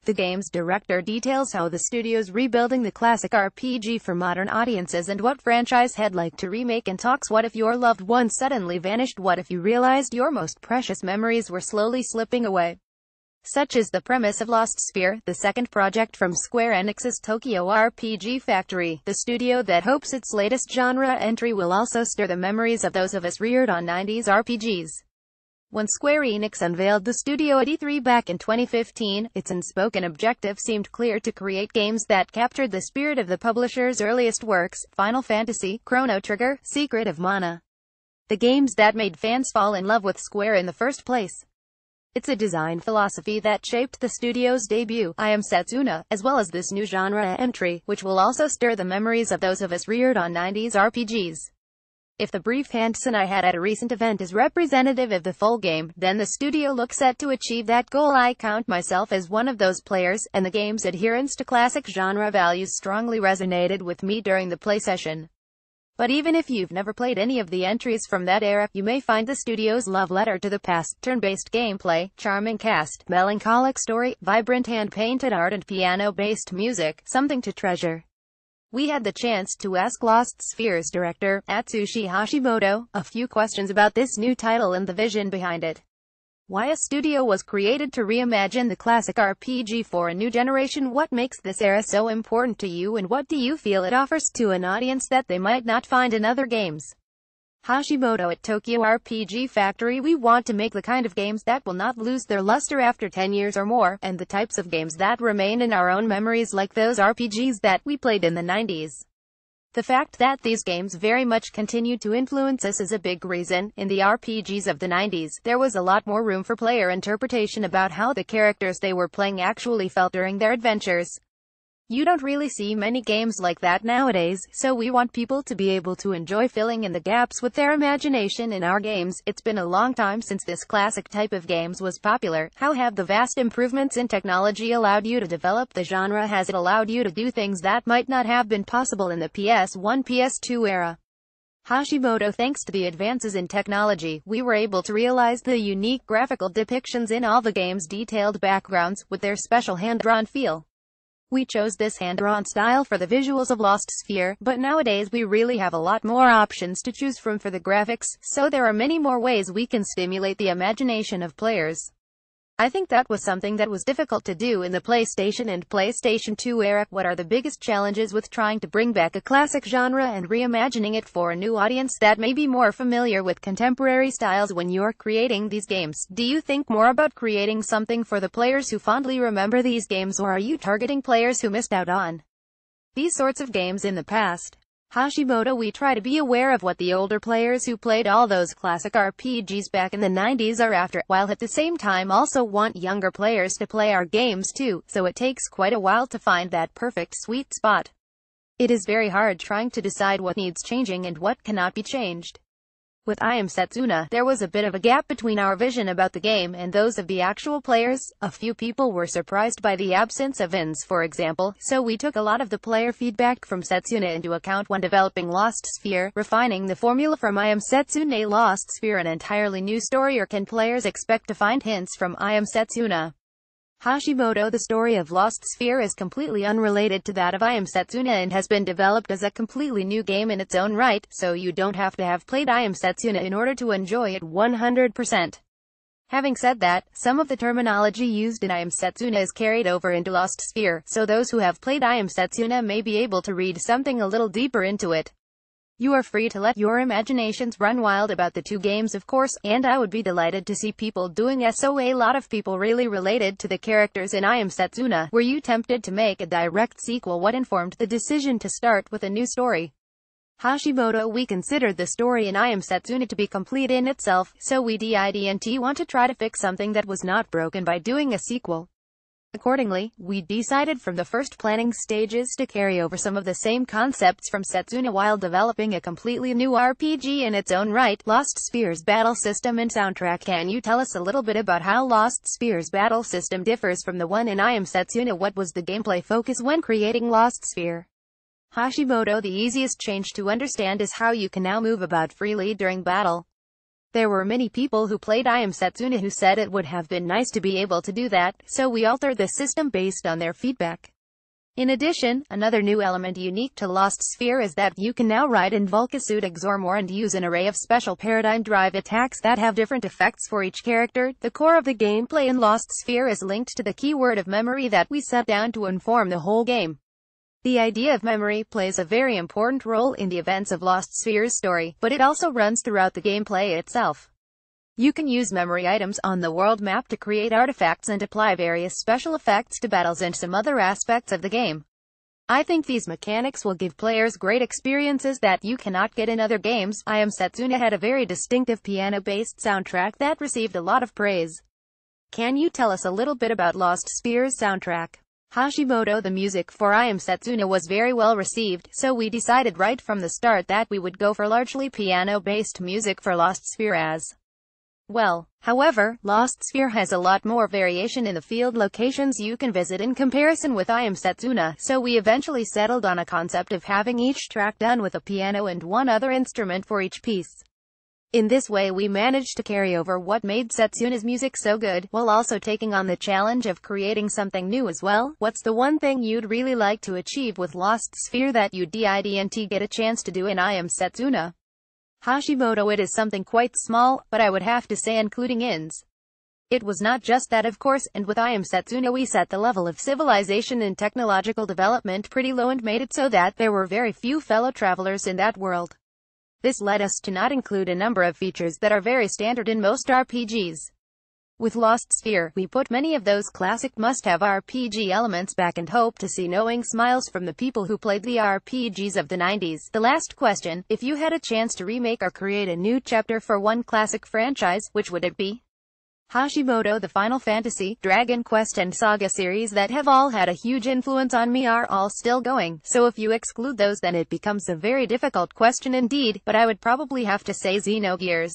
The game's director details how the studio's rebuilding the classic RPG for modern audiences and what franchise had like to remake, and talks what if your loved one suddenly vanished, what if you realized your most precious memories were slowly slipping away. Such is the premise of Lost Sphear, the second project from Square Enix's Tokyo RPG Factory, the studio that hopes its latest genre entry will also stir the memories of those of us reared on 90s RPGs. When Square Enix unveiled the studio at E3 back in 2015, its unspoken objective seemed clear: to create games that captured the spirit of the publisher's earliest works: Final Fantasy, Chrono Trigger, Secret of Mana. The games that made fans fall in love with Square in the first place. It's a design philosophy that shaped the studio's debut, I Am Setsuna, as well as this new genre entry, which will also stir the memories of those of us reared on 90s RPGs. If the brief hands-on I had at a recent event is representative of the full game, then the studio looks set to achieve that goal. I count myself as one of those players, and the game's adherence to classic genre values strongly resonated with me during the play session. But even if you've never played any of the entries from that era, you may find the studio's love letter to the past: turn-based gameplay, charming cast, melancholic story, vibrant hand-painted art, and piano-based music, something to treasure. We had the chance to ask Lost Sphear's director, Atsushi Hashimoto, a few questions about this new title and the vision behind it. Why a studio was created to reimagine the classic RPG for a new generation, what makes this era so important to you, and what do you feel it offers to an audience that they might not find in other games. Hashimoto: at Tokyo RPG Factory, we want to make the kind of games that will not lose their luster after 10 years or more, and the types of games that remain in our own memories, like those RPGs that we played in the 90s. The fact that these games very much continue to influence us is a big reason. In the RPGs of the 90s, there was a lot more room for player interpretation about how the characters they were playing actually felt during their adventures. You don't really see many games like that nowadays, so we want people to be able to enjoy filling in the gaps with their imagination in our games. It's been a long time since this classic type of games was popular. How have the vast improvements in technology allowed you to develop the genre? Has it allowed you to do things that might not have been possible in the PS1, PS2 era? Hashimoto: thanks to the advances in technology, we were able to realize the unique graphical depictions in all the games' detailed backgrounds, with their special hand-drawn feel. We chose this hand-drawn style for the visuals of Lost Sphear, but nowadays we really have a lot more options to choose from for the graphics, so there are many more ways we can stimulate the imagination of players. I think that was something that was difficult to do in the PlayStation and PlayStation 2 era. What are the biggest challenges with trying to bring back a classic genre and reimagining it for a new audience that may be more familiar with contemporary styles when you're creating these games? Do you think more about creating something for the players who fondly remember these games, or are you targeting players who missed out on these sorts of games in the past? Hashimoto: we try to be aware of what the older players who played all those classic RPGs back in the 90s are after, while at the same time also want younger players to play our games too, so it takes quite a while to find that perfect sweet spot. It is very hard trying to decide what needs changing and what cannot be changed. With I Am Setsuna, there was a bit of a gap between our vision about the game and those of the actual players. A few people were surprised by the absence of ends, for example, so we took a lot of the player feedback from Setsuna into account when developing Lost Sphear, refining the formula from I Am Setsuna. Lost Sphear an entirely new story, or can players expect to find hints from I Am Setsuna? Hashimoto: the story of Lost Sphear is completely unrelated to that of I Am Setsuna and has been developed as a completely new game in its own right, so you don't have to have played I Am Setsuna in order to enjoy it 100%. Having said that, some of the terminology used in I Am Setsuna is carried over into Lost Sphear, so those who have played I Am Setsuna may be able to read something a little deeper into it. You are free to let your imaginations run wild about the two games, of course, and I would be delighted to see people doing so. A lot of people really related to the characters in I Am Setsuna. Were you tempted to make a direct sequel? What informed the decision to start with a new story? Hashimoto: we considered the story in I Am Setsuna to be complete in itself, so we didn't want to try to fix something that was not broken by doing a sequel. Accordingly, we decided from the first planning stages to carry over some of the same concepts from Setsuna while developing a completely new RPG in its own right. Lost Sphear's battle system and soundtrack: can you tell us a little bit about how Lost Sphear's battle system differs from the one in I Am Setsuna? What was the gameplay focus when creating Lost Sphear? Hashimoto: the easiest change to understand is how you can now move about freely during battle. There were many people who played I Am Setsuna who said it would have been nice to be able to do that, so we altered the system based on their feedback. In addition, another new element unique to Lost Sphere is that you can now ride in Volcasuit Exormor and use an array of special paradigm drive attacks that have different effects for each character. The core of the gameplay in Lost Sphere is linked to the keyword of memory that we set down to inform the whole game. The idea of memory plays a very important role in the events of Lost Sphere's story, but it also runs throughout the gameplay itself. You can use memory items on the world map to create artifacts and apply various special effects to battles and some other aspects of the game. I think these mechanics will give players great experiences that you cannot get in other games. I Am Setsuna had a very distinctive piano-based soundtrack that received a lot of praise. Can you tell us a little bit about Lost Sphere's soundtrack? Hashimoto: The music for I Am Setsuna was very well received, so we decided right from the start that we would go for largely piano-based music for Lost Sphere as well. However, Lost Sphere has a lot more variation in the field locations you can visit in comparison with I Am Setsuna, so we eventually settled on a concept of having each track done with a piano and one other instrument for each piece. In this way we managed to carry over what made Setsuna's music so good, while also taking on the challenge of creating something new as well. What's the one thing you'd really like to achieve with Lost Sphere that you didn't get a chance to do in I Am Setsuna? Hashimoto: It is something quite small, but I would have to say including inns. It was not just that, of course, and with I Am Setsuna we set the level of civilization and technological development pretty low and made it so that there were very few fellow travelers in that world. This led us to not include a number of features that are very standard in most RPGs. With Lost Sphere, we put many of those classic must-have RPG elements back and hope to see knowing smiles from the people who played the RPGs of the 90s. The last question: if you had a chance to remake or create a new chapter for one classic franchise, which would it be? Hashimoto: The Final Fantasy, Dragon Quest and Saga series that have all had a huge influence on me are all still going, so if you exclude those then it becomes a very difficult question indeed, but I would probably have to say Xenogears.